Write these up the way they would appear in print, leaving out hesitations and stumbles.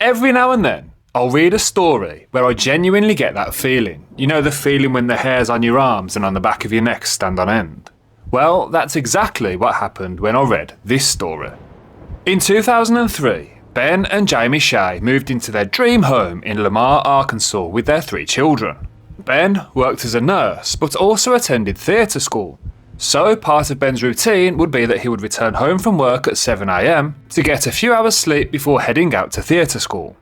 Every now and then, I'll read a story where I genuinely get that feeling. You know, the feeling when the hairs on your arms and on the back of your neck stand on end? Well, that's exactly what happened when I read this story. In 2003, Ben and Jamie Shea moved into their dream home in Lamar, Arkansas with their 3 children. Ben worked as a nurse but also attended theatre school. So part of Ben's routine would be that he would return home from work at 7 AM to get a few hours sleep before heading out to theatre school.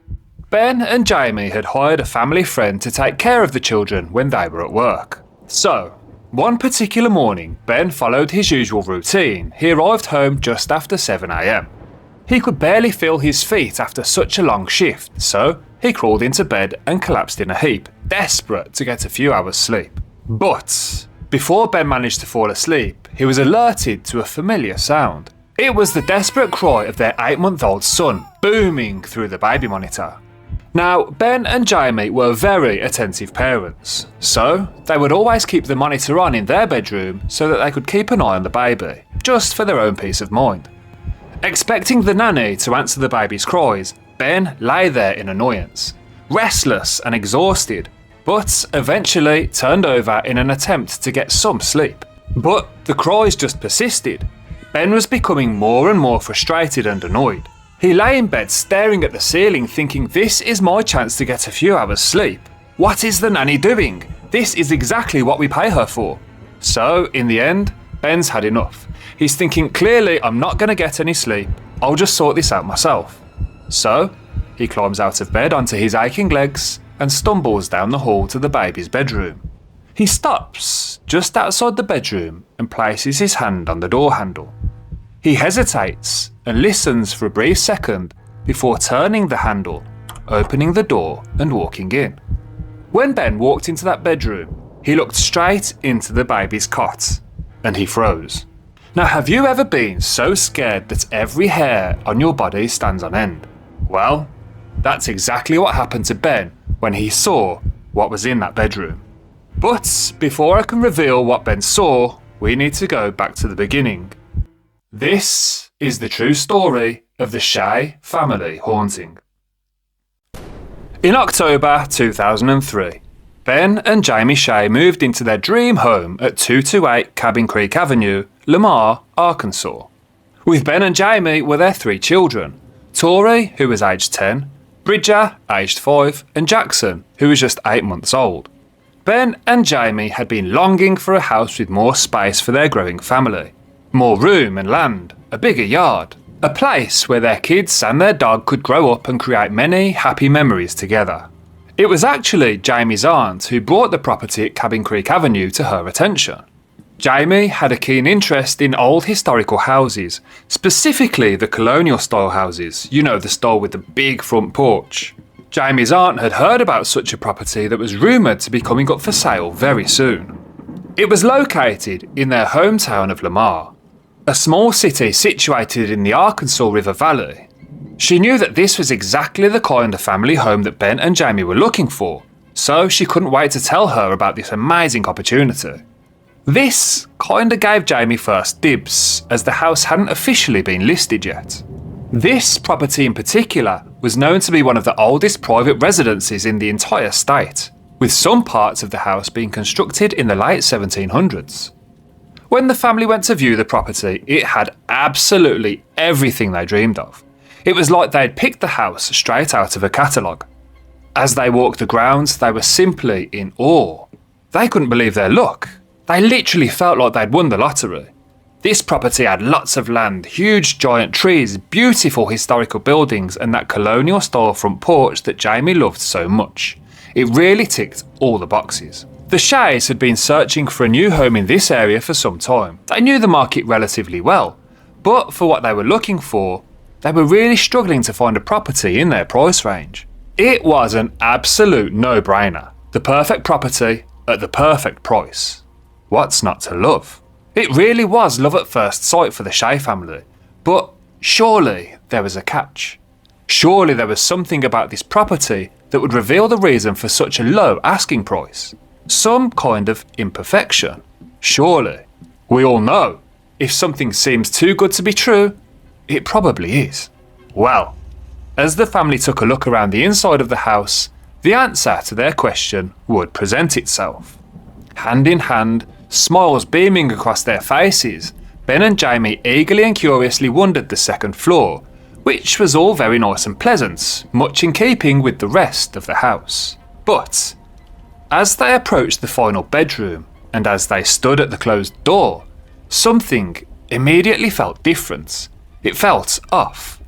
Ben and Jamie had hired a family friend to take care of the children when they were at work. So, one particular morning, Ben followed his usual routine. He arrived home just after 7 AM. He could barely feel his feet after such a long shift, so he crawled into bed and collapsed in a heap, desperate to get a few hours sleep. But before Ben managed to fall asleep, he was alerted to a familiar sound. It was the desperate cry of their 8-month-old son, booming through the baby monitor. Now, Ben and Jamie were very attentive parents, so they would always keep the monitor on in their bedroom so that they could keep an eye on the baby, just for their own peace of mind. Expecting the nanny to answer the baby's cries, Ben lay there in annoyance, restless and exhausted, but eventually turned over in an attempt to get some sleep. But the cries just persisted. Ben was becoming more and more frustrated and annoyed. He lay in bed staring at the ceiling thinking, this is my chance to get a few hours sleep. What is the nanny doing? This is exactly what we pay her for. So, in the end, Ben's had enough. He's thinking, clearly I'm not going to get any sleep, I'll just sort this out myself. So, he climbs out of bed onto his aching legs and stumbles down the hall to the baby's bedroom. He stops just outside the bedroom and places his hand on the door handle. He hesitates and listens for a brief second before turning the handle, opening the door and walking in. When Ben walked into that bedroom, he looked straight into the baby's cot and he froze. Now, have you ever been so scared that every hair on your body stands on end? Well, that's exactly what happened to Ben when he saw what was in that bedroom. But before I can reveal what Ben saw, we need to go back to the beginning. This is the true story of the Shea family haunting. In October 2003, Ben and Jamie Shea moved into their dream home at 228 Cabin Creek Avenue, Lamar, Arkansas. With Ben and Jamie were their 3 children, Tori, who was aged 10, Bridger, aged 5, and Jackson, who was just 8 months old. Ben and Jamie had been longing for a house with more space for their growing family. More room and land, a bigger yard, a place where their kids and their dog could grow up and create many happy memories together. It was actually Jamie's aunt who brought the property at Cabin Creek Avenue to her attention. Jamie had a keen interest in old historical houses, specifically the colonial style houses, you know, the style with the big front porch. Jamie's aunt had heard about such a property that was rumoured to be coming up for sale very soon. It was located in their hometown of Lamar, a small city situated in the Arkansas River Valley. She knew that this was exactly the kind of family home that Ben and Jamie were looking for, so she couldn't wait to tell her about this amazing opportunity. This kinda gave Jamie first dibs, as the house hadn't officially been listed yet. This property in particular was known to be one of the oldest private residences in the entire state, with some parts of the house being constructed in the late 1700s. When the family went to view the property, it had absolutely everything they dreamed of. It was like they'd picked the house straight out of a catalogue. As they walked the grounds, they were simply in awe. They couldn't believe their luck. They literally felt like they'd won the lottery. This property had lots of land, huge giant trees, beautiful historical buildings, and that colonial style front porch that Jamie loved so much. It really ticked all the boxes. The Sheas had been searching for a new home in this area for some time. They knew the market relatively well, but for what they were looking for, they were really struggling to find a property in their price range. It was an absolute no-brainer. The perfect property at the perfect price. What's not to love? It really was love at first sight for the Shea family, but surely there was a catch. Surely there was something about this property that would reveal the reason for such a low asking price. Some kind of imperfection. Surely. We all know, if something seems too good to be true, it probably is. Well, as the family took a look around the inside of the house, the answer to their question would present itself. Hand in hand, smiles beaming across their faces, Ben and Jamie eagerly and curiously wandered the second floor, which was all very nice and pleasant, much in keeping with the rest of the house. But as they approached the final bedroom, and as they stood at the closed door, something immediately felt different. It felt off.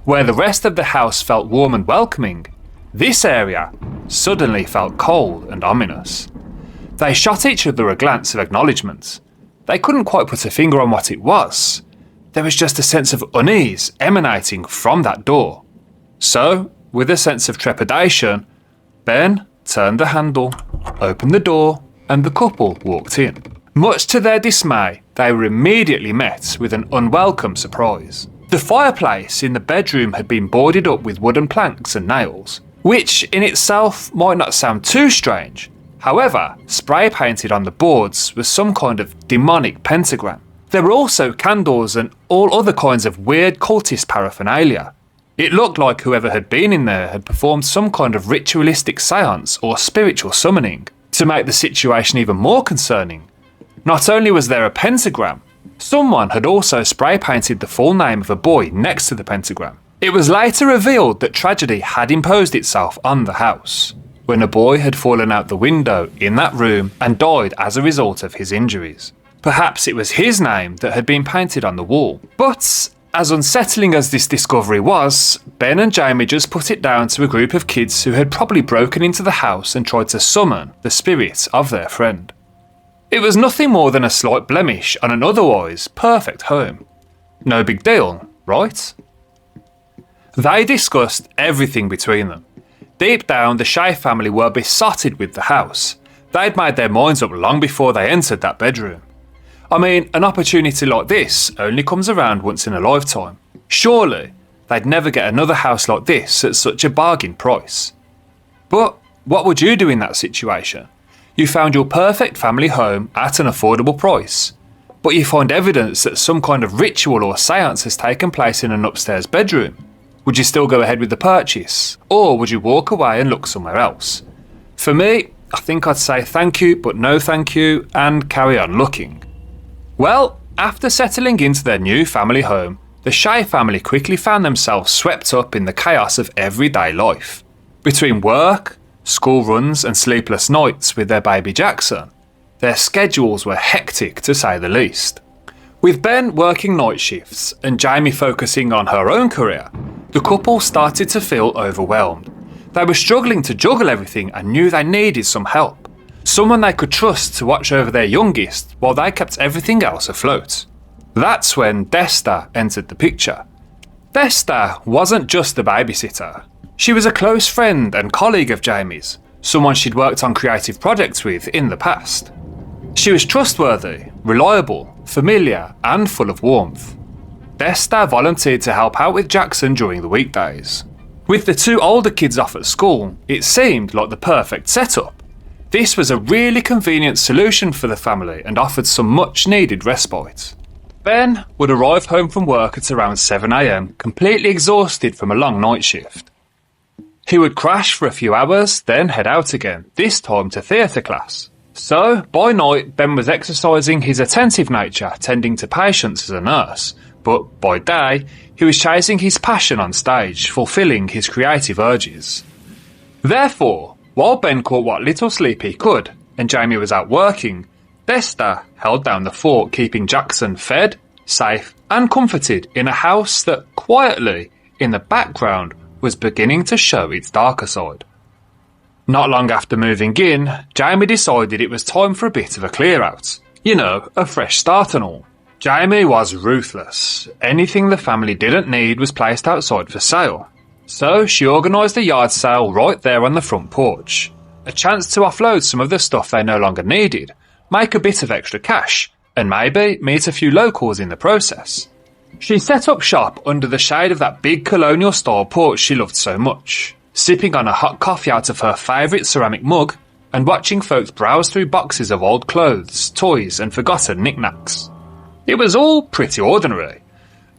Where the rest of the house felt warm and welcoming, this area suddenly felt cold and ominous. They shot each other a glance of acknowledgement. They couldn't quite put a finger on what it was. There was just a sense of unease emanating from that door. So, with a sense of trepidation, Ben turned the handle, opened the door, and the couple walked in. Much to their dismay, they were immediately met with an unwelcome surprise. The fireplace in the bedroom had been boarded up with wooden planks and nails, which in itself might not sound too strange. However, spray painted on the boards was some kind of demonic pentagram. There were also candles and all other kinds of weird cultist paraphernalia. It looked like whoever had been in there had performed some kind of ritualistic seance or spiritual summoning. To make the situation even more concerning, not only was there a pentagram, someone had also spray painted the full name of a boy next to the pentagram. It was later revealed that tragedy had imposed itself on the house, when a boy had fallen out the window in that room and died as a result of his injuries. Perhaps it was his name that had been painted on the wall. But as unsettling as this discovery was, Ben and Jamie just put it down to a group of kids who had probably broken into the house and tried to summon the spirit of their friend. It was nothing more than a slight blemish on an otherwise perfect home. No big deal, right? They discussed everything between them. Deep down, the Shea family were besotted with the house. They'd made their minds up long before they entered that bedroom. I mean, an opportunity like this only comes around once in a lifetime. Surely, they'd never get another house like this at such a bargain price. But what would you do in that situation? You found your perfect family home at an affordable price, but you find evidence that some kind of ritual or seance has taken place in an upstairs bedroom. Would you still go ahead with the purchase, or would you walk away and look somewhere else? For me, I think I'd say thank you, but no thank you, and carry on looking. Well, after settling into their new family home, the Shea family quickly found themselves swept up in the chaos of everyday life. Between work, school runs and sleepless nights with their baby Jackson, their schedules were hectic to say the least. With Ben working night shifts and Jamie focusing on her own career, the couple started to feel overwhelmed. They were struggling to juggle everything and knew they needed some help. Someone they could trust to watch over their youngest while they kept everything else afloat. That's when Desta entered the picture. Desta wasn't just a babysitter. She was a close friend and colleague of Jamie's, someone she'd worked on creative projects with in the past. She was trustworthy, reliable, familiar, and full of warmth. Desta volunteered to help out with Jackson during the weekdays. With the two older kids off at school, it seemed like the perfect setup. This was a really convenient solution for the family and offered some much needed respite. Ben would arrive home from work at around 7 AM, completely exhausted from a long night shift. He would crash for a few hours, then head out again, this time to theatre class. So, by night, Ben was exercising his attentive nature, tending to patients as a nurse, but by day, he was chasing his passion on stage, fulfilling his creative urges. Therefore, while Ben caught what little sleep he could, and Jamie was out working, Desta held down the fort, keeping Jackson fed, safe, and comforted in a house that quietly, in the background, was beginning to show its darker side. Not long after moving in, Jamie decided it was time for a bit of a clear-out. You know, a fresh start and all. Jamie was ruthless. Anything the family didn't need was placed outside for sale. So she organised a yard sale right there on the front porch. A chance to offload some of the stuff they no longer needed, make a bit of extra cash, and maybe meet a few locals in the process. She set up shop under the shade of that big colonial-style porch she loved so much, sipping on a hot coffee out of her favourite ceramic mug and watching folks browse through boxes of old clothes, toys and forgotten knickknacks. It was all pretty ordinary.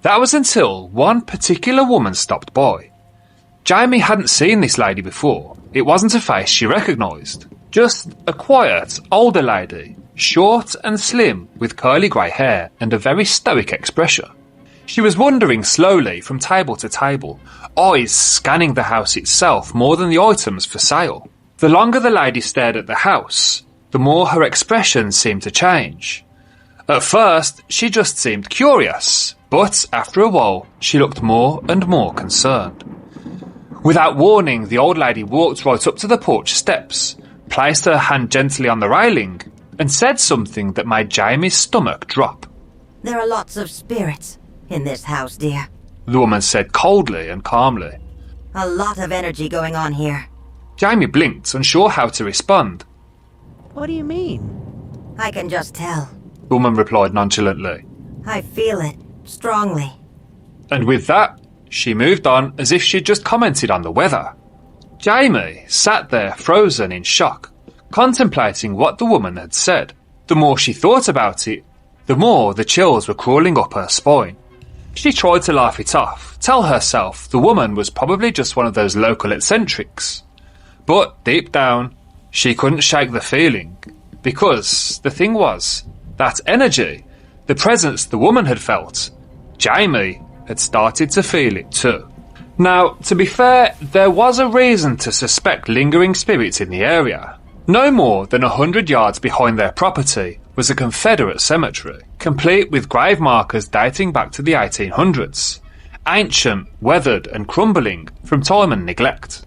That was until one particular woman stopped by. Jamie hadn't seen this lady before. It wasn't a face she recognised. Just a quiet, older lady, short and slim, with curly grey hair and a very stoic expression. She was wandering slowly from table to table, eyes scanning the house itself more than the items for sale. The longer the lady stared at the house, the more her expression seemed to change. At first, she just seemed curious, but after a while, she looked more and more concerned. Without warning, the old lady walked right up to the porch steps, placed her hand gently on the railing, and said something that made Jamie's stomach drop. There are lots of spirits in this house, dear. The woman said coldly and calmly. A lot of energy going on here. Jamie blinked, unsure how to respond. What do you mean? I can just tell. The woman replied nonchalantly. I feel it strongly. And with that, she moved on as if she'd just commented on the weather. Jamie sat there frozen in shock, contemplating what the woman had said. The more she thought about it, the more the chills were crawling up her spine. She tried to laugh it off, tell herself the woman was probably just one of those local eccentrics. But deep down, she couldn't shake the feeling, because the thing was, that energy, the presence the woman had felt, Jamie had started to feel it too. Now, to be fair, there was a reason to suspect lingering spirits in the area. No more than 100 yards behind their property was a Confederate cemetery, complete with grave markers dating back to the 1800s, ancient, weathered and crumbling from time and neglect.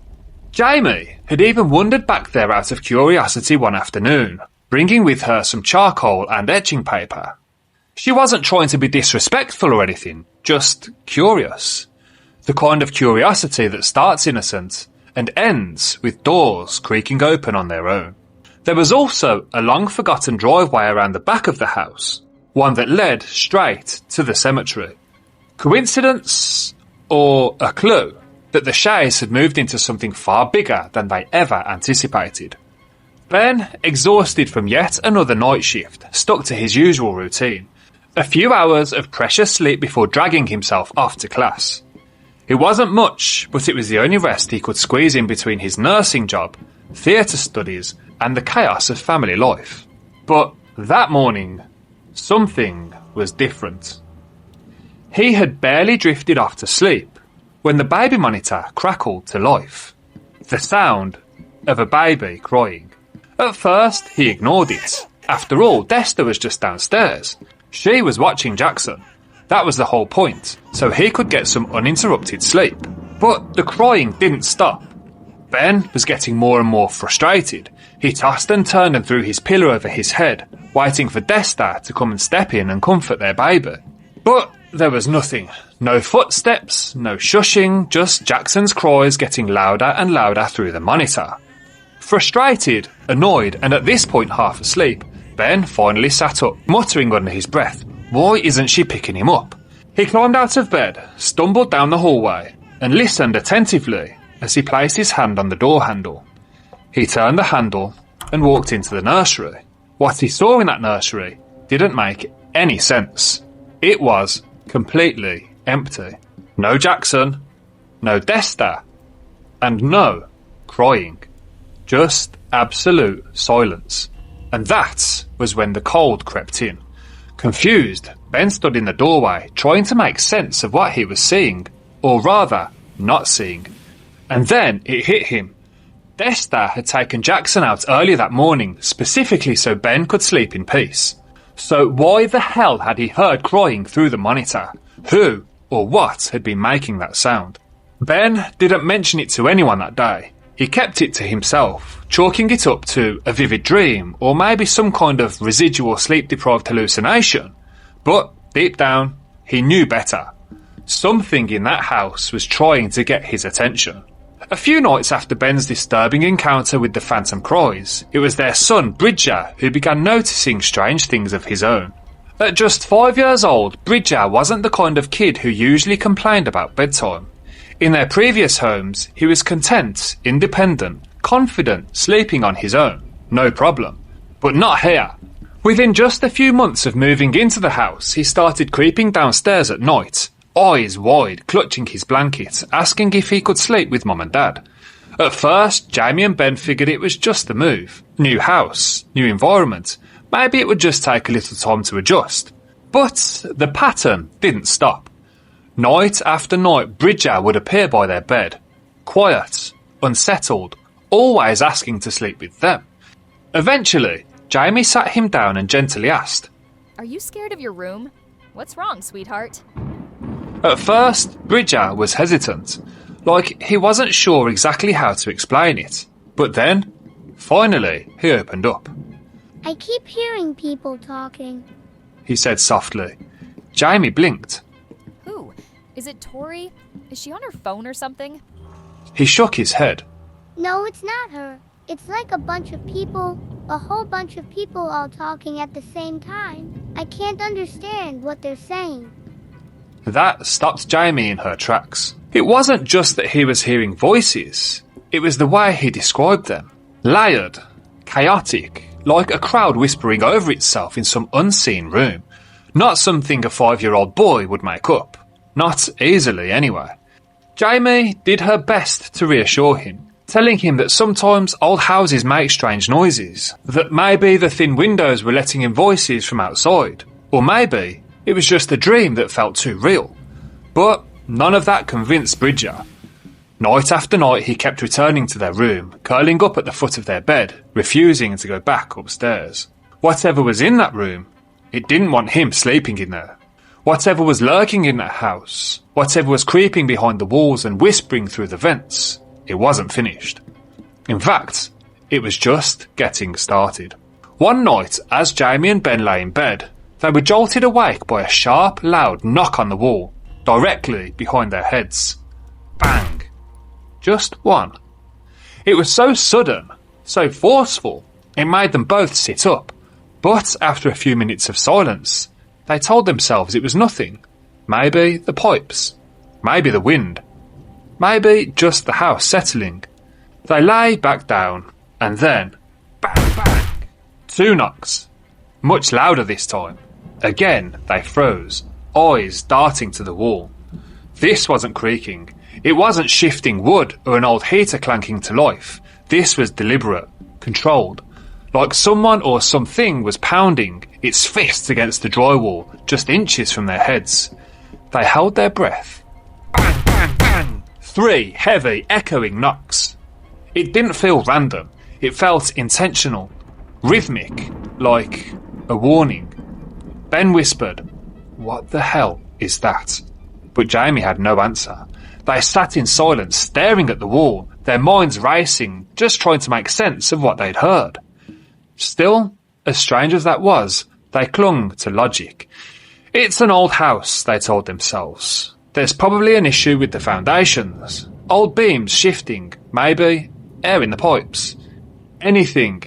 Jamie had even wandered back there out of curiosity one afternoon, bringing with her some charcoal and etching paper. She wasn't trying to be disrespectful or anything, just curious. The kind of curiosity that starts innocent and ends with doors creaking open on their own. There was also a long-forgotten driveway around the back of the house, one that led straight to the cemetery. Coincidence or a clue that the Shays had moved into something far bigger than they ever anticipated? Ben, exhausted from yet another night shift, stuck to his usual routine. A few hours of precious sleep before dragging himself off to class. It wasn't much, but it was the only rest he could squeeze in between his nursing job, theatre studies, and the chaos of family life. But that morning, something was different. He had barely drifted off to sleep when the baby monitor crackled to life. The sound of a baby crying. At first, he ignored it. After all, Desta was just downstairs. She was watching Jackson. That was the whole point, so he could get some uninterrupted sleep. But the crying didn't stop. Ben was getting more and more frustrated. He tossed and turned and threw his pillow over his head, waiting for Desta to come and step in and comfort their baby. But there was nothing. No footsteps, no shushing, just Jackson's cries getting louder and louder through the monitor. Frustrated, annoyed, and at this point half asleep, Ben finally sat up, muttering under his breath, "Why isn't she picking him up?" He climbed out of bed, stumbled down the hallway, and listened attentively as he placed his hand on the door handle. He turned the handle and walked into the nursery. What he saw in that nursery didn't make any sense. It was completely empty. No Jackson, no Desta, and no crying. Just absolute silence. And that was when the cold crept in. Confused, Ben stood in the doorway, trying to make sense of what he was seeing, or rather, not seeing. And then it hit him. Desta had taken Jackson out earlier that morning, specifically so Ben could sleep in peace. So why the hell had he heard crying through the monitor? Who or what had been making that sound? Ben didn't mention it to anyone that day. He kept it to himself, chalking it up to a vivid dream or maybe some kind of residual sleep-deprived hallucination. But deep down, he knew better. Something in that house was trying to get his attention. A few nights after Ben's disturbing encounter with the phantom cries, it was their son, Bridger, who began noticing strange things of his own. At just 5 years old, Bridger wasn't the kind of kid who usually complained about bedtime. In their previous homes, he was content, independent, confident, sleeping on his own. No problem. But not here. Within just a few months of moving into the house, he started creeping downstairs at night, eyes wide, clutching his blanket, asking if he could sleep with Mum and Dad. At first, Jamie and Ben figured it was just the move. New house, new environment. Maybe it would just take a little time to adjust. But the pattern didn't stop. Night after night, Bridger would appear by their bed. Quiet, unsettled, always asking to sleep with them. Eventually, Jamie sat him down and gently asked, "Are you scared of your room? What's wrong, sweetheart?" At first, Bridger was hesitant, like he wasn't sure exactly how to explain it. But then, finally, he opened up. I keep hearing people talking, He said softly. Jamie blinked. Who? Is it Tori? Is she on her phone or something? He shook his head. No, it's not her. It's like a bunch of people, a whole bunch of people all talking at the same time. I can't understand what they're saying. That stopped Jamie in her tracks. It wasn't just that he was hearing voices, it was the way he described them. Layered, chaotic, like a crowd whispering over itself in some unseen room. Not something a 5-year-old boy would make up. Not easily, anyway. Jamie did her best to reassure him, telling him that sometimes old houses make strange noises, that maybe the thin windows were letting in voices from outside, or maybe it was just a dream that felt too real. But none of that convinced Bridger. Night after night he kept returning to their room, curling up at the foot of their bed, refusing to go back upstairs. Whatever was in that room, it didn't want him sleeping in there. Whatever was lurking in that house, whatever was creeping behind the walls and whispering through the vents, it wasn't finished. In fact, it was just getting started. One night, as Jamie and Ben lay in bed, they were jolted awake by a sharp, loud knock on the wall, directly behind their heads. Bang! Just one. It was so sudden, so forceful, it made them both sit up. But after a few minutes of silence, they told themselves it was nothing. Maybe the pipes. Maybe the wind. Maybe just the house settling. They lay back down, and then, bang, bang, 2 knocks. Much louder this time. Again, they froze, eyes darting to the wall. This wasn't creaking. It wasn't shifting wood or an old heater clanking to life. This was deliberate, controlled. Like someone or something was pounding its fists against the drywall, just inches from their heads. They held their breath. Bang, bang, bang! 3 heavy, echoing knocks. It didn't feel random. It felt intentional, rhythmic, like a warning. Ben whispered, "What the hell is that?" But Jamie had no answer. They sat in silence, staring at the wall, their minds racing, just trying to make sense of what they'd heard. Still, as strange as that was, they clung to logic. It's an old house, they told themselves. There's probably an issue with the foundations. Old beams shifting, maybe air in the pipes. Anything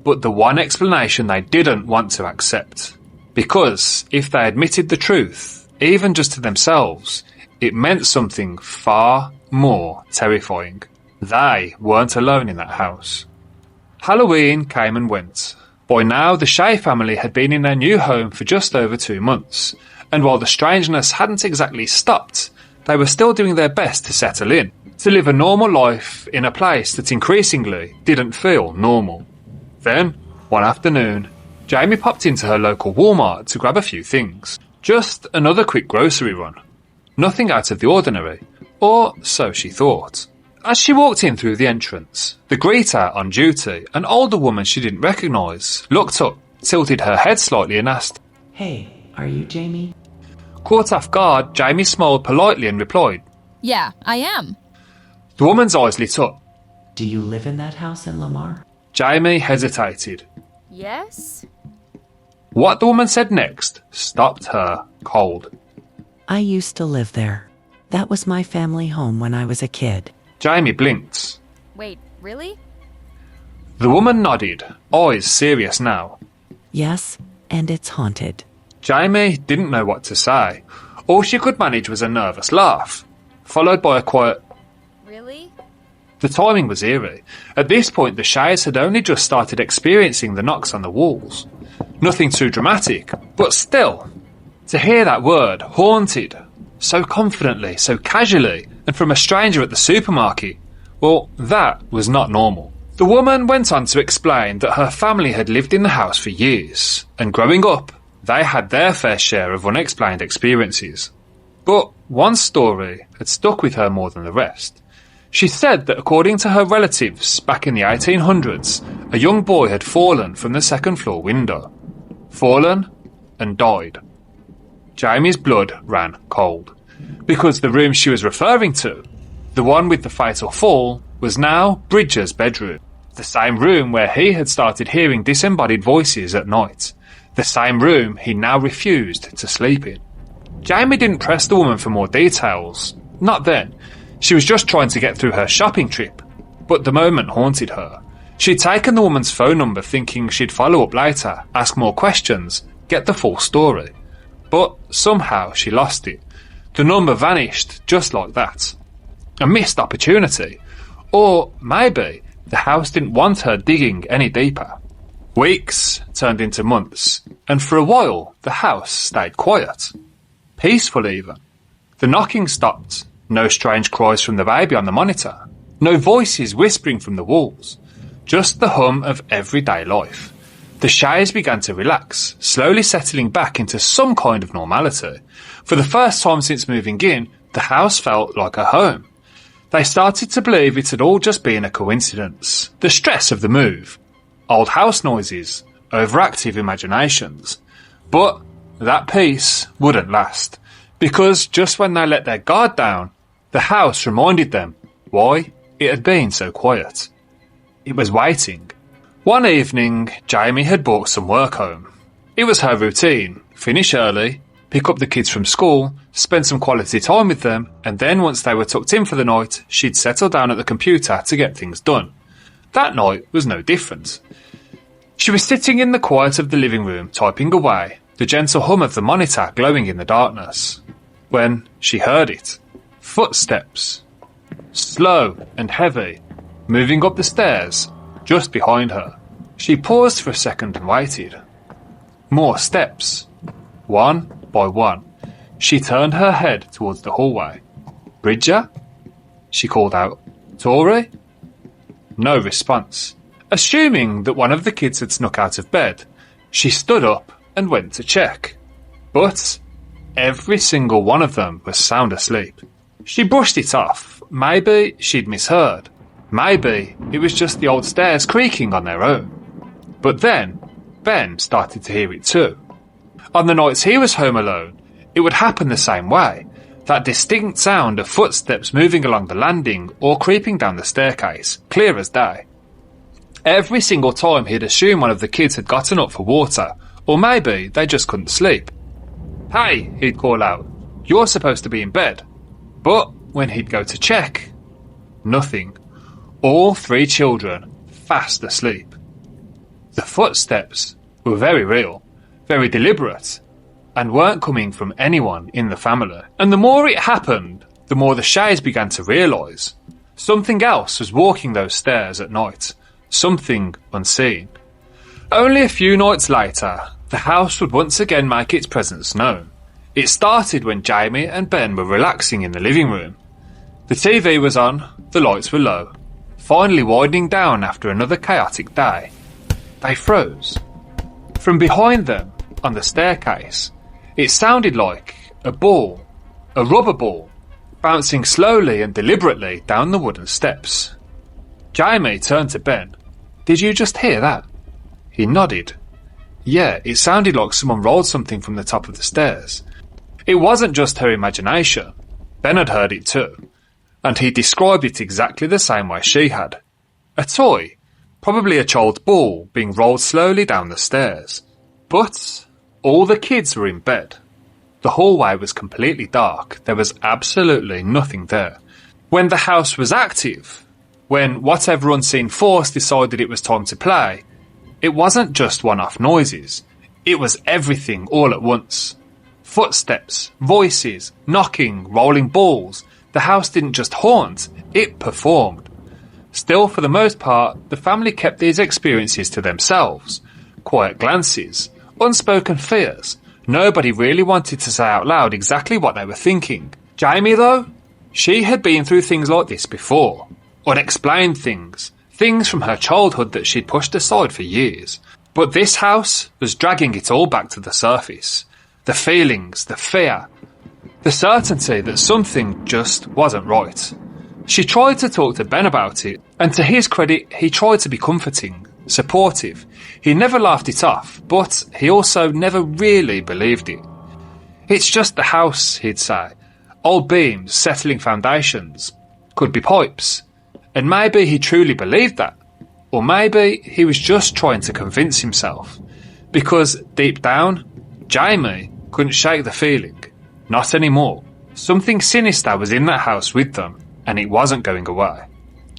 but the one explanation they didn't want to accept. Because if they admitted the truth, even just to themselves, it meant something far more terrifying. They weren't alone in that house. Halloween came and went. By now, the Shea family had been in their new home for just over 2 months, and while the strangeness hadn't exactly stopped, they were still doing their best to settle in, to live a normal life in a place that increasingly didn't feel normal. Then, one afternoon, Jamie popped into her local Walmart to grab a few things. Just another quick grocery run. Nothing out of the ordinary, or so she thought. As she walked in through the entrance, the greeter on duty, an older woman she didn't recognise, looked up, tilted her head slightly and asked, Hey, are you Jamie? Caught off guard, Jamie smiled politely and replied, Yeah, I am. The woman's eyes lit up. Do you live in that house in Lamar? Jamie hesitated. Yes? What the woman said next stopped her cold. I used to live there. That was my family home when I was a kid. Jamie blinked. Wait, really? The woman nodded, eyes serious now. Yes, and it's haunted. Jamie didn't know what to say. All she could manage was a nervous laugh, followed by a quiet... Really? The timing was eerie. At this point, the Shays had only just started experiencing the knocks on the walls. Nothing too dramatic, but still, To hear that word, haunted, so confidently, so casually, and from a stranger at the supermarket, well, that was not normal. The woman went on to explain that her family had lived in the house for years, and growing up, they had their fair share of unexplained experiences. But one story had stuck with her more than the rest. She said that according to her relatives, back in the 1800s, a young boy had fallen from the second floor window. Fallen and died. Jamie's blood ran cold, because the room she was referring to, the one with the fatal fall, was now Bridger's bedroom. The same room where he had started hearing disembodied voices at night. The same room he now refused to sleep in. Jamie didn't press the woman for more details. Not then. She was just trying to get through her shopping trip. But the moment haunted her. She'd taken the woman's phone number thinking she'd follow up later, ask more questions, get the full story. But somehow she lost it. The number vanished just like that. A missed opportunity. Or maybe the house didn't want her digging any deeper. Weeks turned into months, and for a while the house stayed quiet. Peaceful even. The knocking stopped, no strange cries from the baby on the monitor, no voices whispering from the walls, just the hum of everyday life. The Shays began to relax, slowly settling back into some kind of normality. For the first time since moving in, the house felt like a home. They started to believe it had all just been a coincidence. The stress of the move, old house noises, overactive imaginations. But that peace wouldn't last, because just when they let their guard down, the house reminded them why it had been so quiet. It was waiting. One evening, Jamie had brought some work home. It was her routine: finish early, pick up the kids from school, spend some quality time with them, and then once they were tucked in for the night, she'd settle down at the computer to get things done. That night was no different. She was sitting in the quiet of the living room typing away, the gentle hum of the monitor glowing in the darkness, when she heard it. Footsteps. Slow and heavy, moving up the stairs, just behind her. She paused for a second and waited. More steps. One by one. She turned her head towards the hallway. Bridger? She called out. Tori? No response. Assuming that one of the kids had snuck out of bed, she stood up and went to check. But every single one of them was sound asleep. She brushed it off. Maybe she'd misheard. Maybe it was just the old stairs creaking on their own. But then, Ben started to hear it too. On the nights he was home alone, it would happen the same way. That distinct sound of footsteps moving along the landing or creeping down the staircase, clear as day. Every single time he'd assume one of the kids had gotten up for water, or maybe they just couldn't sleep. Hey, he'd call out, you're supposed to be in bed. But when he'd go to check, nothing. All three children fast asleep. The footsteps were very real, very deliberate, and weren't coming from anyone in the family. And the more it happened, the more the Shays began to realise something else was walking those stairs at night, something unseen. Only a few nights later, the house would once again make its presence known. It started when Jamie and Ben were relaxing in the living room. The TV was on, the lights were low, finally winding down after another chaotic day. They froze. From behind them, on the staircase, it sounded like a ball, a rubber ball, bouncing slowly and deliberately down the wooden steps. Jamie turned to Ben. Did you just hear that? He nodded. Yeah, it sounded like someone rolled something from the top of the stairs. It wasn't just her imagination. Ben had heard it too, and he described it exactly the same way she had. A toy, probably a child's ball, being rolled slowly down the stairs. But all the kids were in bed. The hallway was completely dark. There was absolutely nothing there. When the house was active, when whatever unseen force decided it was time to play, it wasn't just one-off noises. It was everything all at once. Footsteps, voices, knocking, rolling balls. The house didn't just haunt, it performed. Still, for the most part, the family kept these experiences to themselves. Quiet glances, unspoken fears, Nobody really wanted to say out loud exactly what they were thinking. Jamie, though, she had been through things like this before. Unexplained things. Things from her childhood that she'd pushed aside for years. But this house was dragging it all back to the surface. The feelings, the fear, the certainty that something just wasn't right. She tried to talk to Ben about it, and to his credit, he tried to be comforting, supportive. He never laughed it off, but he also never really believed it. It's just the house, he'd say. Old beams, settling foundations. Could be pipes. And maybe he truly believed that. Or maybe he was just trying to convince himself. Because deep down, Jamie couldn't shake the feeling. Not anymore. Something sinister was in that house with them, and it wasn't going away.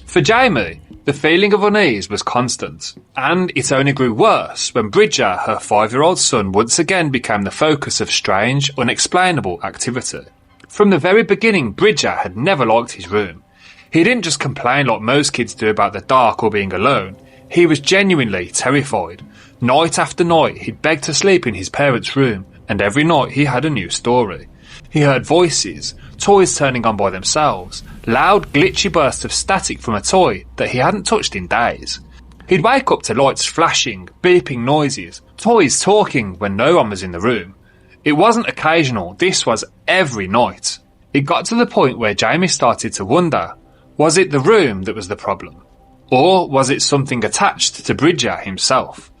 For Jamie, the feeling of unease was constant, and it only grew worse when Bridger, her 5-year-old son, once again became the focus of strange, unexplainable activity. From the very beginning, Bridger had never liked his room. He didn't just complain like most kids do about the dark or being alone. He was genuinely terrified. Night after night, he'd beg to sleep in his parents' room, and every night he had a new story. He heard voices, toys turning on by themselves, loud glitchy bursts of static from a toy that he hadn't touched in days. He'd wake up to lights flashing, beeping noises, toys talking when no one was in the room. It wasn't occasional, this was every night. It got to the point where Jamie started to wonder, was it the room that was the problem? Or was it something attached to Bridger himself?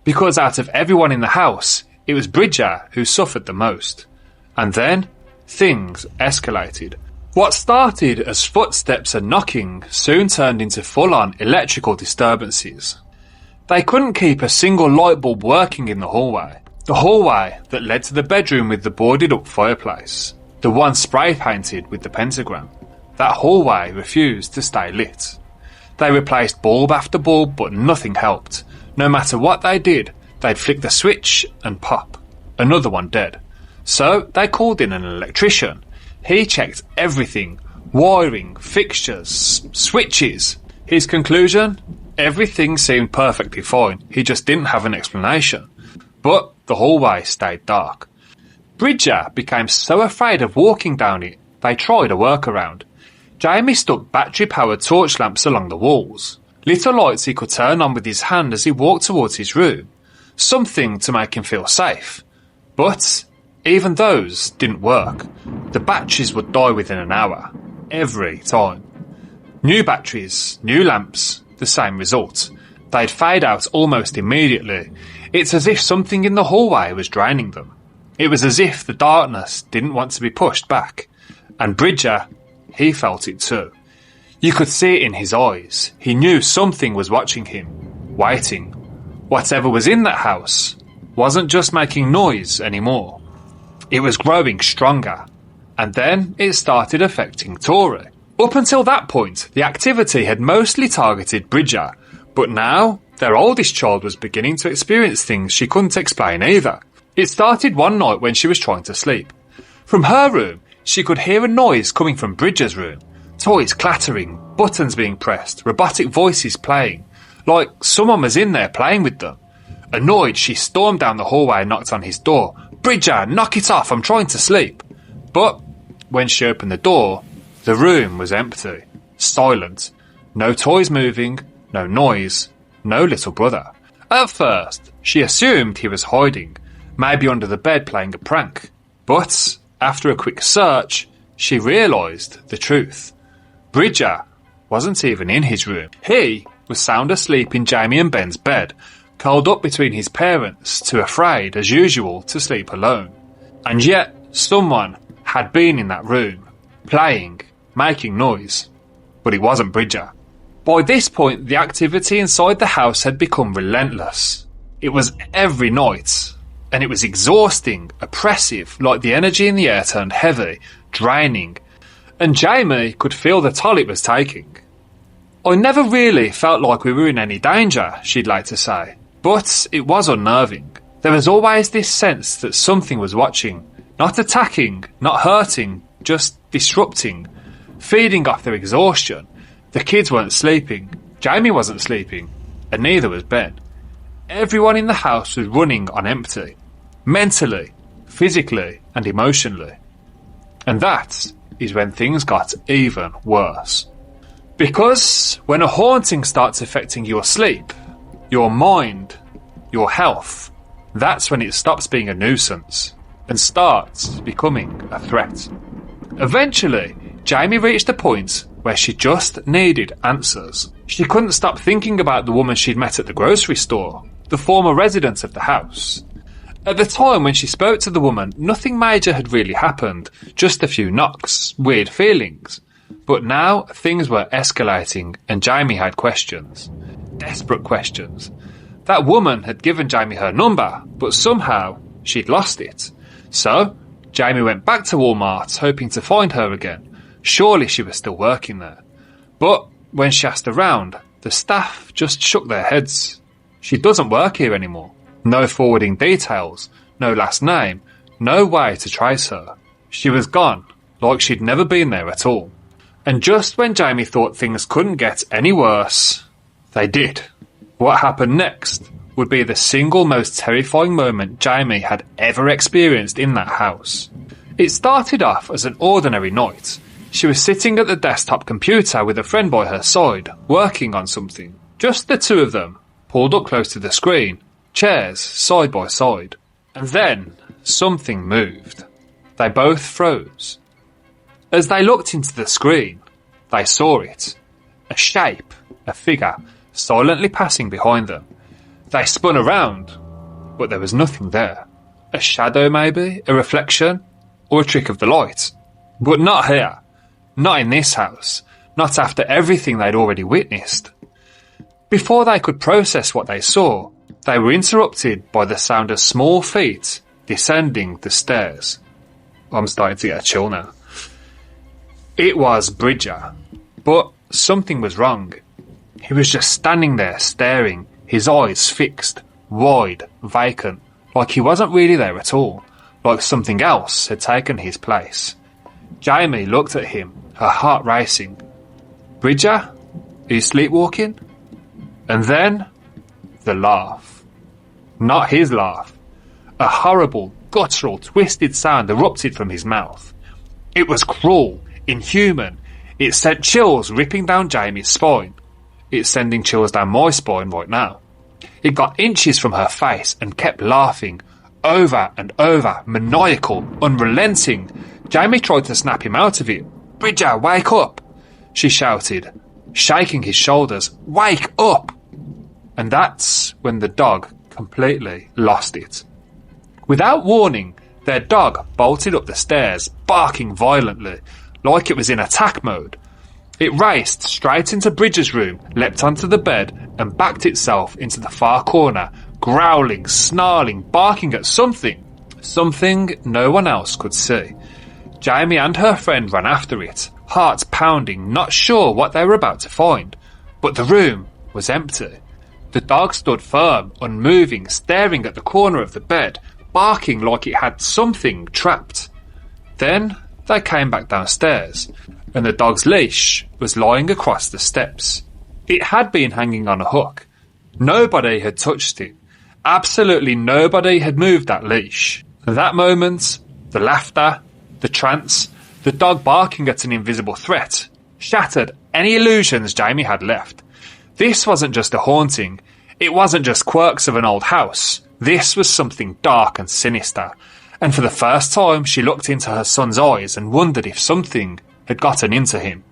Because out of everyone in the house, it was Bridger who suffered the most. And then, things escalated. What started as footsteps and knocking soon turned into full-on electrical disturbances. They couldn't keep a single light bulb working in the hallway. The hallway that led to the bedroom with the boarded-up fireplace. The one spray-painted with the pentagram. That hallway refused to stay lit. They replaced bulb after bulb, but nothing helped. No matter what they did, they'd flick the switch and pop. Another one dead. So they called in an electrician. He checked everything. Wiring, fixtures, switches. His conclusion? Everything seemed perfectly fine. He just didn't have an explanation. But the hallway stayed dark. Bridger became so afraid of walking down it, they tried a workaround. Jamie stuck battery-powered torch lamps along the walls. Little lights he could turn on with his hand as he walked towards his room. Something to make him feel safe. But even those didn't work. The batteries would die within an hour. Every time. New batteries, new lamps, the same result. They'd fade out almost immediately. It's as if something in the hallway was draining them. It was as if the darkness didn't want to be pushed back. And Bridger, he felt it too. You could see it in his eyes. He knew something was watching him, waiting. Whatever was in that house wasn't just making noise anymore. It was growing stronger. And then it started affecting Tori. Up until that point, the activity had mostly targeted Bridger, but now their oldest child was beginning to experience things she couldn't explain either. It started one night when she was trying to sleep. From her room, she could hear a noise coming from Bridger's room. Toys clattering, buttons being pressed, robotic voices playing, like someone was in there playing with them. Annoyed, she stormed down the hallway and knocked on his door. "Bridger, knock it off, I'm trying to sleep." But when she opened the door, the room was empty, silent. No toys moving, no noise, no little brother. At first, she assumed he was hiding, maybe under the bed playing a prank. But after a quick search, she realised the truth. Bridger wasn't even in his room. He was sound asleep in Jamie and Ben's bed, curled up between his parents, too afraid, as usual, to sleep alone. And yet, someone had been in that room, playing, making noise. But it wasn't Bridger. By this point, the activity inside the house had become relentless. It was every night, and it was exhausting, oppressive, like the energy in the air turned heavy, draining, and Jamie could feel the toll it was taking. "I never really felt like we were in any danger," she'd later say, but it was unnerving. There was always this sense that something was watching, not attacking, not hurting, just disrupting, feeding off their exhaustion. The kids weren't sleeping, Jamie wasn't sleeping, and neither was Ben. Everyone in the house was running on empty. Mentally, physically and emotionally. And that is when things got even worse. Because when a haunting starts affecting your sleep, your mind, your health, that's when it stops being a nuisance and starts becoming a threat. Eventually, Jamie reached a point where she just needed answers. She couldn't stop thinking about the woman she'd met at the grocery store, the former resident of the house. At the time when she spoke to the woman, nothing major had really happened, just a few knocks, weird feelings. But now things were escalating and Jamie had questions. Desperate questions. That woman had given Jamie her number, but somehow she'd lost it. So, Jamie went back to Walmart hoping to find her again. Surely she was still working there. But when she asked around, the staff just shook their heads. She doesn't work here anymore. No forwarding details, no last name, no way to trace her. She was gone, like she'd never been there at all. And just when Jamie thought things couldn't get any worse, they did. What happened next would be the single most terrifying moment Jamie had ever experienced in that house. It started off as an ordinary night. She was sitting at the desktop computer with a friend by her side, working on something. Just the two of them, pulled up close to the screen, chairs side by side. And then something moved. They both froze. As they looked into the screen, they saw it. A shape, a figure, silently passing behind them. They spun around, but there was nothing there. A shadow maybe, a reflection, or a trick of the light. But not here. Not in this house. Not after everything they'd already witnessed. Before they could process what they saw, they were interrupted by the sound of small feet descending the stairs. I'm starting to get a chill now. It was Bridger, but something was wrong. He was just standing there staring, his eyes fixed, wide, vacant, like he wasn't really there at all, like something else had taken his place. Jamie looked at him, her heart racing. Bridger? Are you sleepwalking? And then, the laugh. Not his laugh. A horrible, guttural, twisted sound erupted from his mouth. It was cruel, inhuman. It sent chills ripping down Jamie's spine. It's sending chills down my spine right now. It got inches from her face and kept laughing, over and over, maniacal, unrelenting. Jamie tried to snap him out of it. Bridger, wake up! She shouted, shaking his shoulders. Wake up! And that's when the dog completely lost it. Without warning, their dog bolted up the stairs, barking violently, like it was in attack mode. It raced straight into Bridger's room, leapt onto the bed, and backed itself into the far corner, growling, snarling, barking at something. Something no one else could see. Jamie and her friend ran after it, hearts pounding, not sure what they were about to find. But the room was empty. The dog stood firm, unmoving, staring at the corner of the bed, barking like it had something trapped. Then they came back downstairs, and the dog's leash was lying across the steps. It had been hanging on a hook. Nobody had touched it. Absolutely nobody had moved that leash. At that moment, the laughter, the trance, the dog barking at an invisible threat, shattered any illusions Jamie had left. This wasn't just a haunting. It wasn't just quirks of an old house. This was something dark and sinister. And for the first time, she looked into her son's eyes and wondered if something had gotten into him.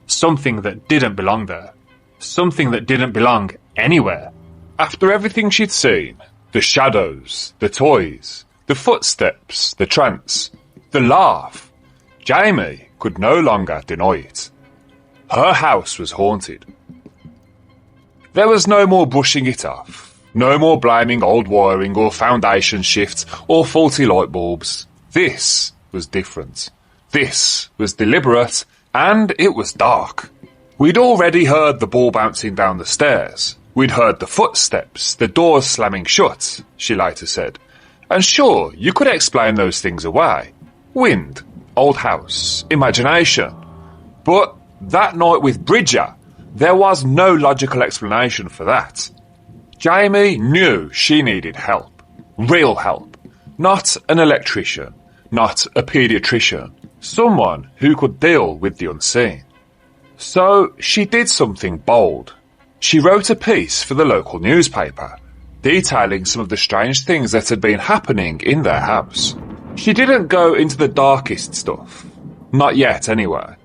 Something that didn't belong there. Something that didn't belong anywhere. After everything she'd seen, the shadows, the toys, the footsteps, the trance, the laugh, Jamie could no longer deny it. Her house was haunted. There was no more brushing it off, no more blaming old wiring or foundation shifts or faulty light bulbs. This was different. This was deliberate, and it was dark. We'd already heard the ball bouncing down the stairs. We'd heard the footsteps, the doors slamming shut, she later said. And sure, you could explain those things away. Wind, old house, imagination. But that night with Bridger, there was no logical explanation for that. Jamie knew she needed help. Real help. Not an electrician, not a paediatrician, someone who could deal with the unseen. So she did something bold. She wrote a piece for the local newspaper, detailing some of the strange things that had been happening in their house. She didn't go into the darkest stuff, not yet anyway,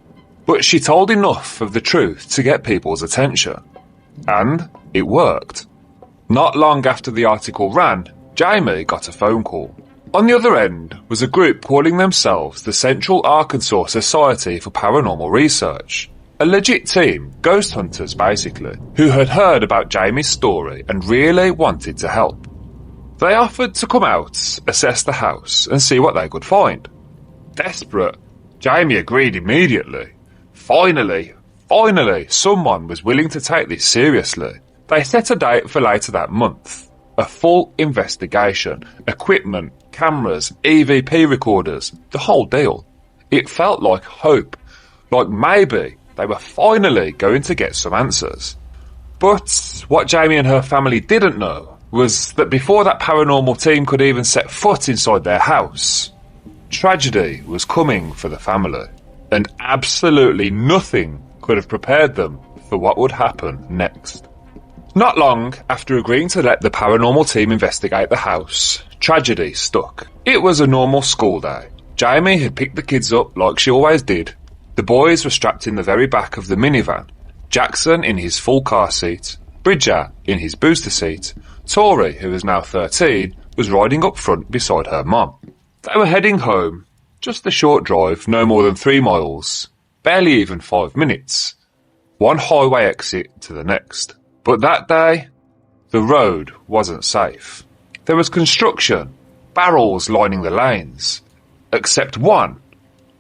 but she told enough of the truth to get people's attention. And it worked. Not long after the article ran, Jamie got a phone call. On the other end was a group calling themselves the Central Arkansas Society for Paranormal Research. A legit team, ghost hunters basically, who had heard about Jamie's story and really wanted to help. They offered to come out, assess the house and see what they could find. Desperate, Jamie agreed immediately. Finally, someone was willing to take this seriously. They set a date for later that month. A full investigation, equipment, cameras, EVP recorders, the whole deal. It felt like hope, like maybe they were finally going to get some answers. But what Jamie and her family didn't know was that before that paranormal team could even set foot inside their house, tragedy was coming for the family, and absolutely nothing could have prepared them for what would happen next. Not long after agreeing to let the paranormal team investigate the house, tragedy struck. It was a normal school day. Jamie had picked the kids up like she always did. The boys were strapped in the very back of the minivan, Jackson in his full car seat, Bridger in his booster seat. Tori, who was now 13, was riding up front beside her mum. They were heading home, just a short drive, no more than 3 miles, barely even 5 minutes. One highway exit to the next. But that day, the road wasn't safe. There was construction, barrels lining the lanes, except one.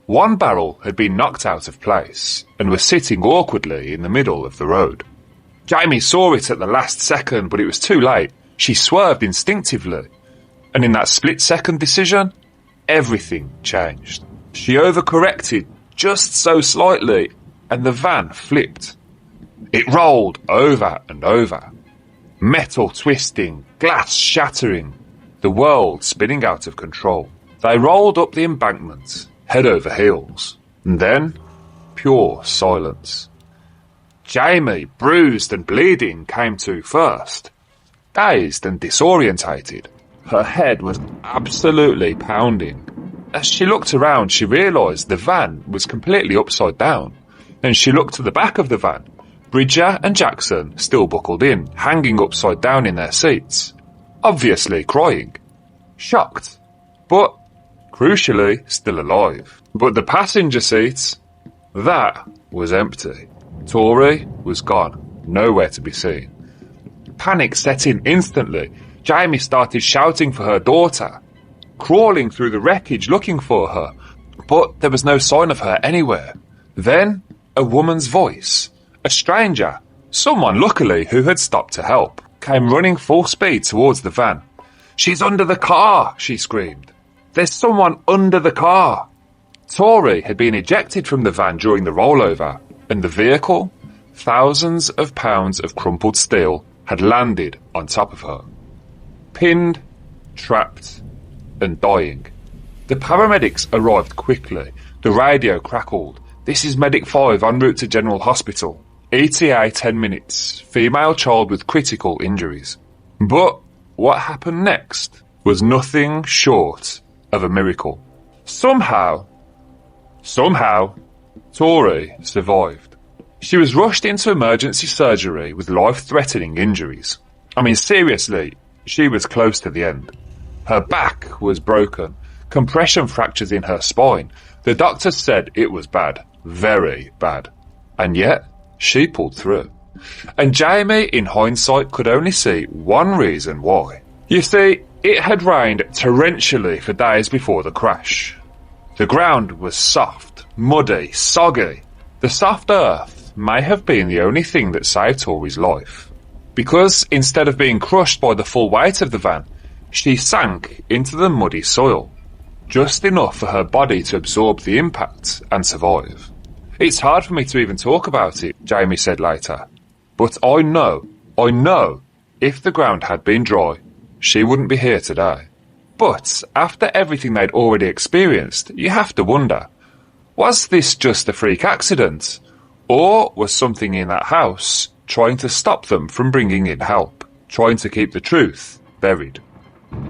One barrel had been knocked out of place and was sitting awkwardly in the middle of the road. Jamie saw it at the last second, but it was too late. She swerved instinctively, and in that split-second decision, everything changed. She overcorrected just so slightly, and the van flipped. It rolled over and over. Metal twisting, glass shattering, the world spinning out of control. They rolled up the embankment, head over heels, and then pure silence. Jamie, bruised and bleeding, came to first. Dazed and disorientated, her head was absolutely pounding. As she looked around, she realised the van was completely upside down, and she looked to the back of the van. Bridger and Jackson still buckled in, hanging upside down in their seats, obviously crying. Shocked, but crucially still alive. But the passenger seats, that was empty. Tori was gone, nowhere to be seen. Panic set in instantly. Jamie started shouting for her daughter, crawling through the wreckage looking for her, but there was no sign of her anywhere. Then a woman's voice, a stranger, someone luckily who had stopped to help, came running full speed towards the van. "She's under the car," she screamed. "There's someone under the car." Tori had been ejected from the van during the rollover, and the vehicle, thousands of pounds of crumpled steel, had landed on top of her. Pinned, trapped, and dying. The paramedics arrived quickly. The radio crackled. "This is Medic 5 en route to General Hospital. ETA 10 minutes. Female child with critical injuries." But what happened next was nothing short of a miracle. Somehow, Tori survived. She was rushed into emergency surgery with life-threatening injuries. I mean, seriously, she was close to the end. Her back was broken, compression fractures in her spine. The doctors said it was bad, very bad. And yet, she pulled through. And Jamie, in hindsight, could only see one reason why. You see, it had rained torrentially for days before the crash. The ground was soft, muddy, soggy. The soft earth may have been the only thing that saved Tori's life. Because instead of being crushed by the full weight of the van, she sank into the muddy soil, just enough for her body to absorb the impact and survive. "It's hard for me to even talk about it," Jamie said later. "But I know, if the ground had been dry, she wouldn't be here today." But after everything they'd already experienced, you have to wonder, was this just a freak accident? Or was something in that house trying to stop them from bringing in help, trying to keep the truth buried?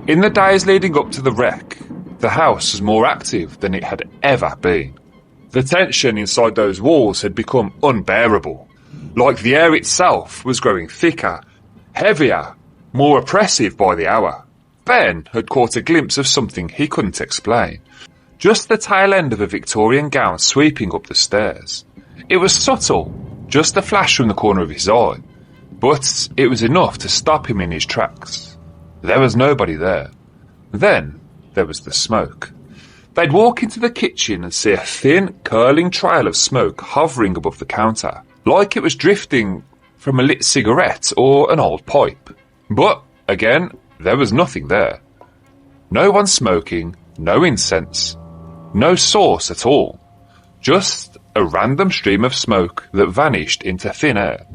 In the days leading up to the wreck, the house was more active than it had ever been. The tension inside those walls had become unbearable, like the air itself was growing thicker, heavier, more oppressive by the hour. Ben had caught a glimpse of something he couldn't explain. Just the tail end of a Victorian gown sweeping up the stairs. It was subtle, just a flash from the corner of his eye, but it was enough to stop him in his tracks. There was nobody there. Then there was the smoke. They'd walk into the kitchen and see a thin, curling trail of smoke hovering above the counter, like it was drifting from a lit cigarette or an old pipe. But, again, there was nothing there. No one smoking, no incense, no source at all. Just a random stream of smoke that vanished into thin air.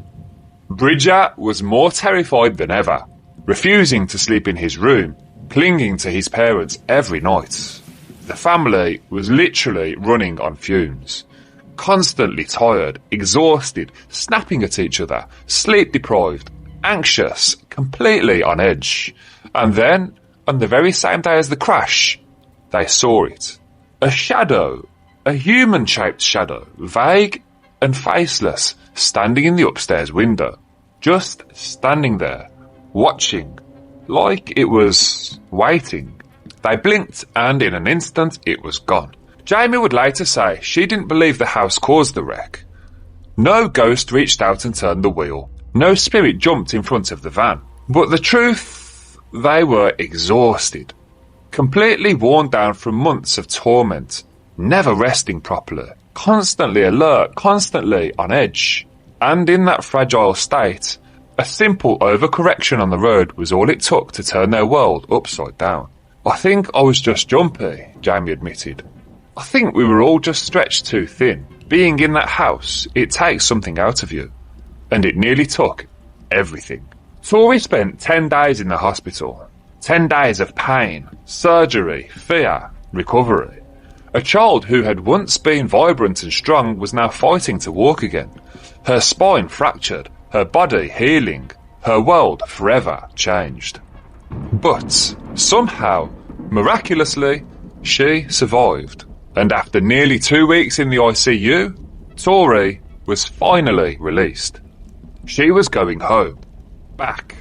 Bridger was more terrified than ever, refusing to sleep in his room, clinging to his parents every night. The family was literally running on fumes, constantly tired, exhausted, snapping at each other, sleep-deprived, anxious, completely on edge. And then, on the very same day as the crash, they saw it. A shadow, a human-shaped shadow, vague and faceless, standing in the upstairs window. Just standing there, watching, like it was waiting. They blinked and in an instant it was gone. Jamie would later say she didn't believe the house caused the wreck. No ghost reached out and turned the wheel. No spirit jumped in front of the van. But the truth, they were exhausted. Completely worn down from months of torment. Never resting properly. Constantly alert, constantly on edge. And in that fragile state, a simple overcorrection on the road was all it took to turn their world upside down. I think I was just jumpy, Jamie admitted. I think we were all just stretched too thin. Being in that house, it takes something out of you. And it nearly took everything. Tori spent 10 days in the hospital. 10 days of pain, surgery, fear, recovery. A child who had once been vibrant and strong was now fighting to walk again. Her spine fractured, her body healing, her world forever changed. But somehow, miraculously, she survived. And after nearly 2 weeks in the ICU, Tori was finally released. She was going home, back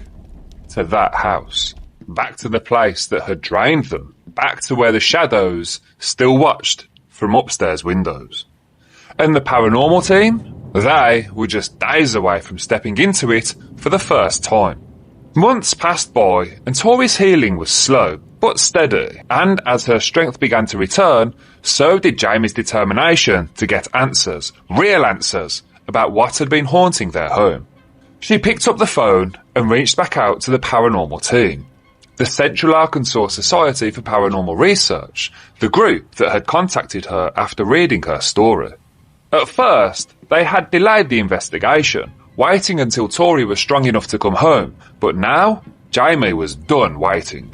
to that house, back to the place that had drained them, back to where the shadows still watched from upstairs windows. And the paranormal team? They were just days away from stepping into it for the first time. Months passed by and Tori's healing was slow but steady, and as her strength began to return, so did Jamie's determination to get answers, real answers, about what had been haunting their home. She picked up the phone and reached back out to the paranormal team. The Central Arkansas Society for Paranormal Research, the group that had contacted her after reading her story. At first, they had delayed the investigation, waiting until Tori was strong enough to come home, but now, Jamie was done waiting.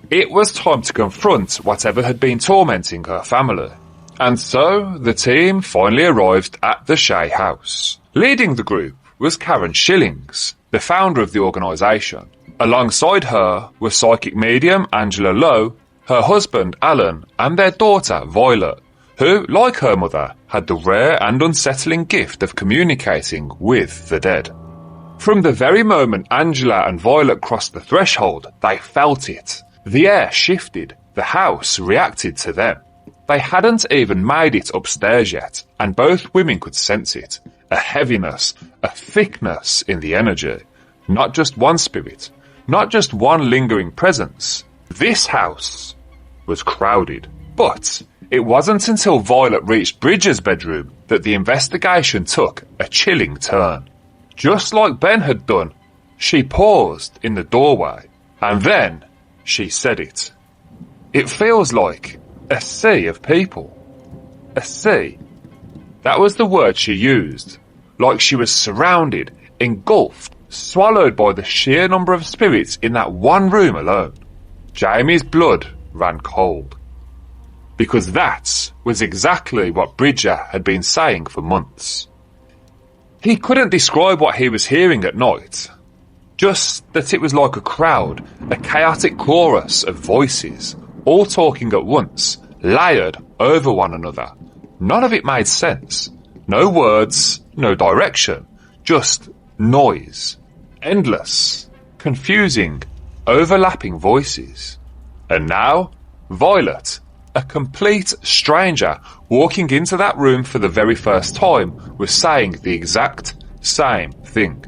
It was time to confront whatever had been tormenting her family. And so, the team finally arrived at the Shea house. Leading the group was Karen Shillings, the founder of the organisation. Alongside her were psychic medium Angela Lowe, her husband Alan, and their daughter Violet, who, like her mother, had the rare and unsettling gift of communicating with the dead. From the very moment Angela and Violet crossed the threshold, they felt it. The air shifted, the house reacted to them. They hadn't even made it upstairs yet, and both women could sense it. A heaviness, a thickness in the energy. Not just one spirit, not just one lingering presence. This house was crowded. But it wasn't until Violet reached Bridger's bedroom that the investigation took a chilling turn. Just like Ben had done, she paused in the doorway, and then she said it. It feels like a sea of people. A sea. That was the word she used, like she was surrounded, engulfed, swallowed by the sheer number of spirits in that one room alone. Jamie's blood ran cold. Because that was exactly what Bridger had been saying for months. He couldn't describe what he was hearing at night, just that it was like a crowd, a chaotic chorus of voices, all talking at once, layered over one another. None of it made sense. No words, no direction, just noise. Endless, confusing, overlapping voices. And now, Violet, a complete stranger walking into that room for the very first time, was saying the exact same thing.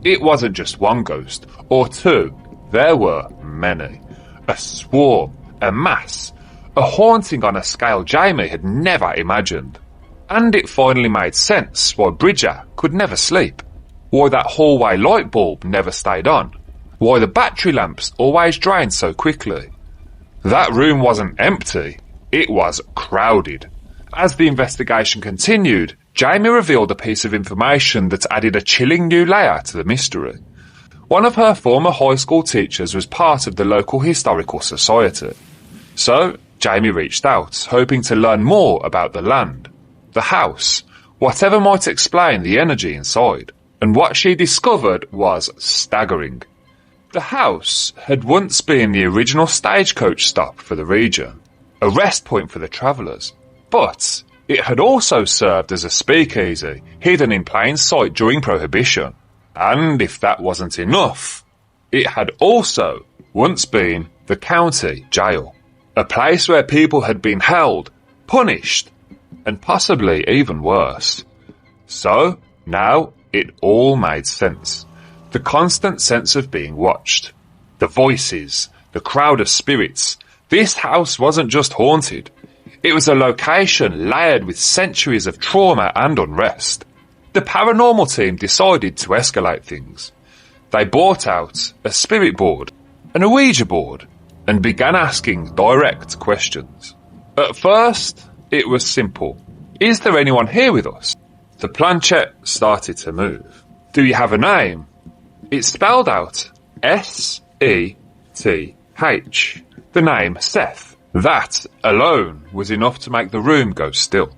It wasn't just one ghost, or two, there were many. A swarm, a mass, a haunting on a scale Jamie had never imagined. And it finally made sense why Bridger could never sleep, why that hallway light bulb never stayed on, why the battery lamps always drained so quickly. That room wasn't empty, it was crowded. As the investigation continued, Jamie revealed a piece of information that added a chilling new layer to the mystery. One of her former high school teachers was part of the local historical society. So, Jamie reached out, hoping to learn more about the land, the house, whatever might explain the energy inside. And what she discovered was staggering. The house had once been the original stagecoach stop for the region, a rest point for the travellers, but it had also served as a speakeasy, hidden in plain sight during Prohibition. And if that wasn't enough, it had also once been the county jail, a place where people had been held, punished, and possibly even worse. So, now it all made sense. The constant sense of being watched. The voices, the crowd of spirits. This house wasn't just haunted. It was a location layered with centuries of trauma and unrest. The paranormal team decided to escalate things. They bought out a spirit board and a Ouija board and began asking direct questions. At first, it was simple. Is there anyone here with us? The planchette started to move. Do you have a name? It spelled out S-E-T-H. The name Seth. That alone was enough to make the room go still.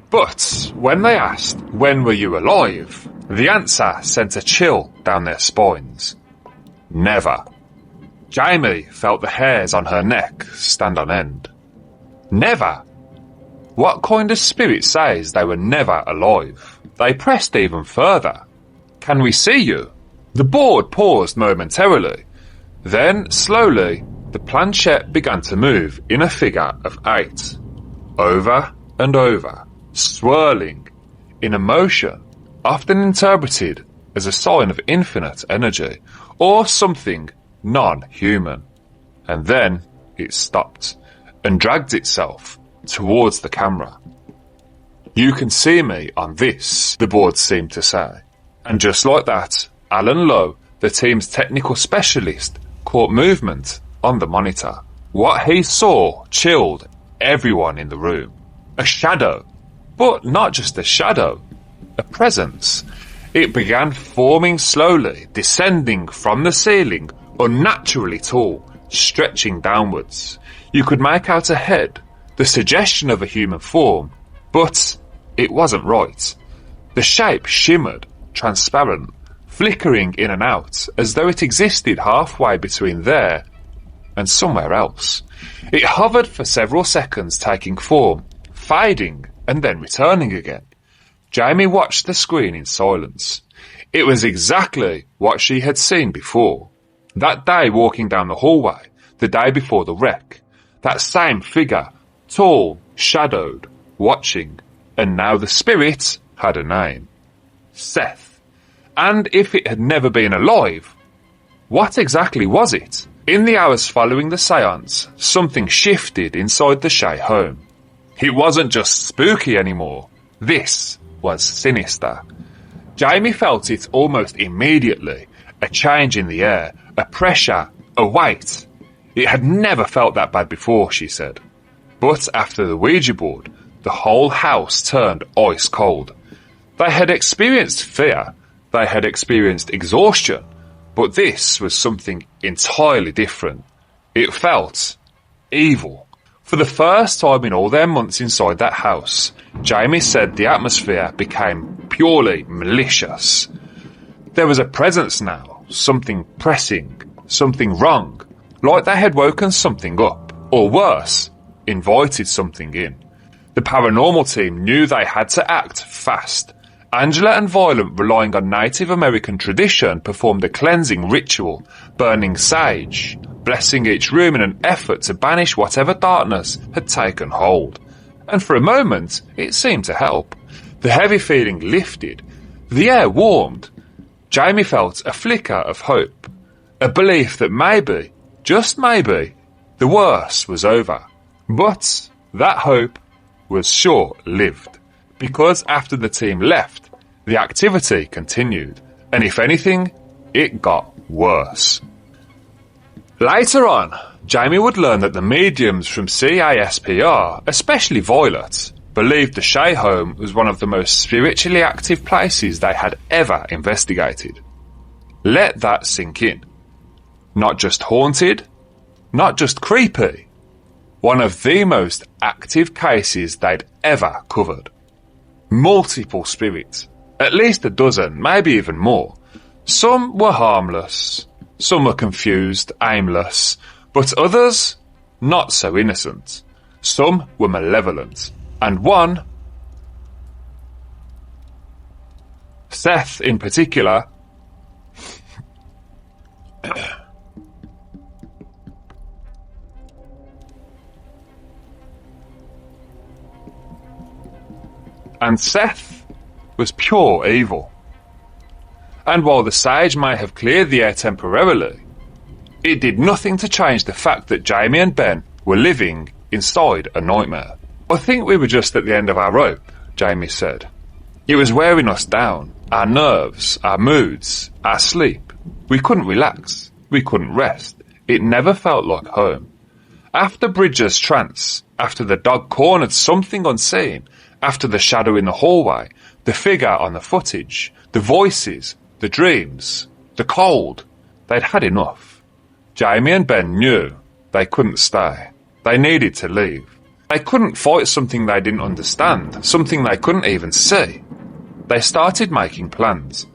But when they asked, when were you alive? The answer sent a chill down their spines. Never. Jamie felt the hairs on her neck stand on end. Never. What kind of spirit says they were never alive? They pressed even further. Can we see you? The board paused momentarily. Then, slowly, the planchette began to move in a figure of 8. Over and over, swirling, in a motion, often interpreted as a sign of infinite energy, or something non-human. And then it stopped, and dragged itself towards the camera. You can see me on this, the board seemed to say. And just like that, Alan Lowe, the team's technical specialist, caught movement on the monitor. What he saw chilled everyone in the room. A shadow. But not just a shadow. A presence. It began forming slowly, descending from the ceiling, unnaturally tall, stretching downwards. You could make out a head, the suggestion of a human form, but it wasn't right. The shape shimmered, transparent, flickering in and out, as though it existed halfway between there and somewhere else. It hovered for several seconds, taking form, fading, and then returning again. Jamie watched the screen in silence. It was exactly what she had seen before. That day walking down the hallway, the day before the wreck. That same figure, tall, shadowed, watching. And now the spirit had a name. Seth. And if it had never been alive, what exactly was it? In the hours following the seance, something shifted inside the Shea home. It wasn't just spooky anymore. This was sinister. Jamie felt it almost immediately. A change in the air, a pressure, a weight. It had never felt that bad before, she said. But after the Ouija board, the whole house turned ice cold. They had experienced fear, They had experienced exhaustion, but this was something entirely different. It felt evil. For the first time in all their months inside that house, Jamie said the atmosphere became purely malicious. There was a presence now, something pressing, something wrong, like they had woken something up, or worse, invited something in. The paranormal team knew they had to act fast. Angela and Violet, relying on Native American tradition, performed a cleansing ritual, burning sage, blessing each room in an effort to banish whatever darkness had taken hold. And for a moment, it seemed to help. The heavy feeling lifted. The air warmed. Jamie felt a flicker of hope, a belief that maybe, just maybe, the worst was over. But that hope was short-lived, because after the team left, the activity continued, and if anything, it got worse. Later on, Jamie would learn that the mediums from CASPR, especially Violet, believed the Shea home was one of the most spiritually active places they had ever investigated. Let that sink in. Not just haunted, not just creepy, one of the most active cases they'd ever covered. Multiple spirits, at least a dozen, maybe even more. Some were harmless, some were confused, aimless, but others not so innocent. Some were malevolent, and one, Seth in particular, and Seth was pure evil. And while the sage may have cleared the air temporarily, it did nothing to change the fact that Jamie and Ben were living inside a nightmare. I think we were just at the end of our rope, Jamie said. It was wearing us down, our nerves, our moods, our sleep. We couldn't relax, we couldn't rest. It never felt like home. After Bridger's trance, after the dog cornered something unseen, after the shadow in the hallway, the figure on the footage, the voices, the dreams, the cold, they'd had enough. Jamie and Ben knew they couldn't stay. They needed to leave. They couldn't fight something they didn't understand, something they couldn't even see. They started making plans.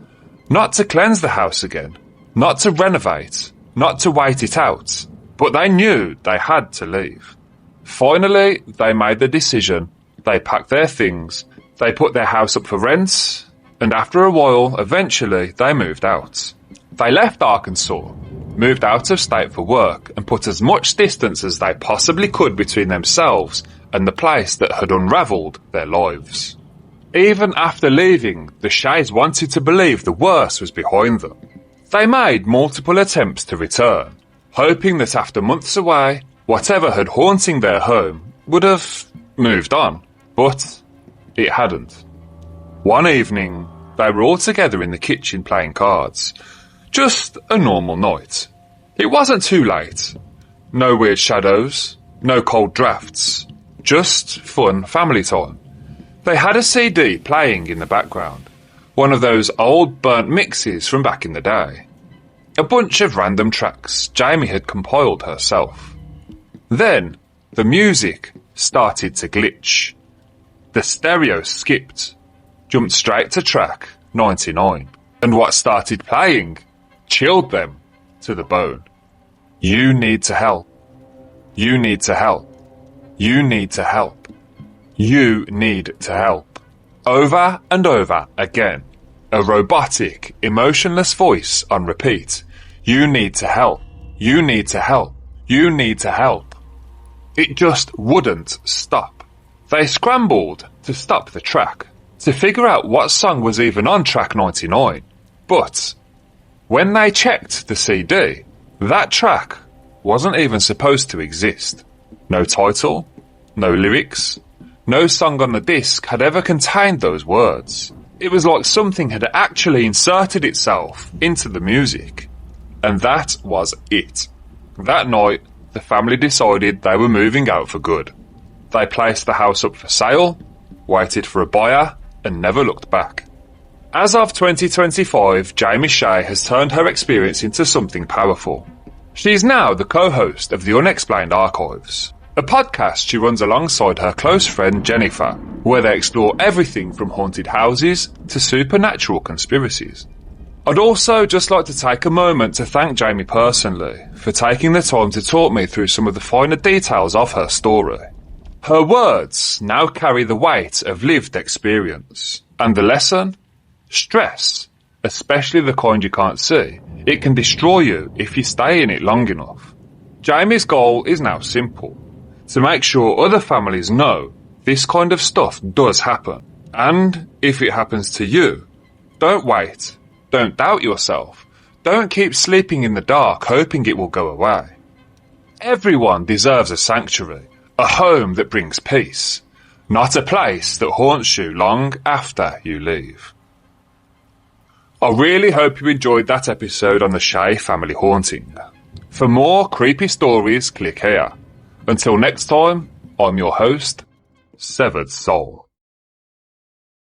Not to cleanse the house again, not to renovate, not to wait it out, but they knew they had to leave. Finally, they made the decision. They packed their things, they put their house up for rent, and after a while, eventually, they moved out. They left Arkansas, moved out of state for work, and put as much distance as they possibly could between themselves and the place that had unravelled their lives. Even after leaving, the Shays wanted to believe the worst was behind them. They made multiple attempts to return, hoping that after months away, whatever had haunting their home would have moved on. But it hadn't. One evening, they were all together in the kitchen playing cards. Just a normal night. It wasn't too late. No weird shadows, no cold drafts. Just fun family time. They had a CD playing in the background. One of those old burnt mixes from back in the day. A bunch of random tracks Jamie had compiled herself. Then, the music started to glitch. The stereo skipped, jumped straight to track 99, and what started playing chilled them to the bone. You need to help. You need to help. You need to help. You need to help. Over and over again, a robotic, emotionless voice on repeat. You need to help. You need to help. You need to help. It just wouldn't stop. They scrambled to stop the track, to figure out what song was even on track 99. But when they checked the CD, that track wasn't even supposed to exist. No title, no lyrics, no song on the disc had ever contained those words. It was like something had actually inserted itself into the music. And that was it. That night, the family decided they were moving out for good. They placed the house up for sale, waited for a buyer, and never looked back. As of 2025, Jamie Shea has turned her experience into something powerful. She is now the co-host of The Unexplained Archives, a podcast she runs alongside her close friend Jennifer, where they explore everything from haunted houses to supernatural conspiracies. I'd also just like to take a moment to thank Jamie personally for taking the time to talk me through some of the finer details of her story. Her words now carry the weight of lived experience. And the lesson? Stress, especially the kind you can't see, it can destroy you if you stay in it long enough. Jamie's goal is now simple: to make sure other families know this kind of stuff does happen. And if it happens to you, don't wait, don't doubt yourself, don't keep sleeping in the dark hoping it will go away. Everyone deserves a sanctuary, a home that brings peace, not a place that haunts you long after you leave. I really hope you enjoyed that episode on the Shea family haunting. For more creepy stories, click here. Until next time, I'm your host, Severed Soul.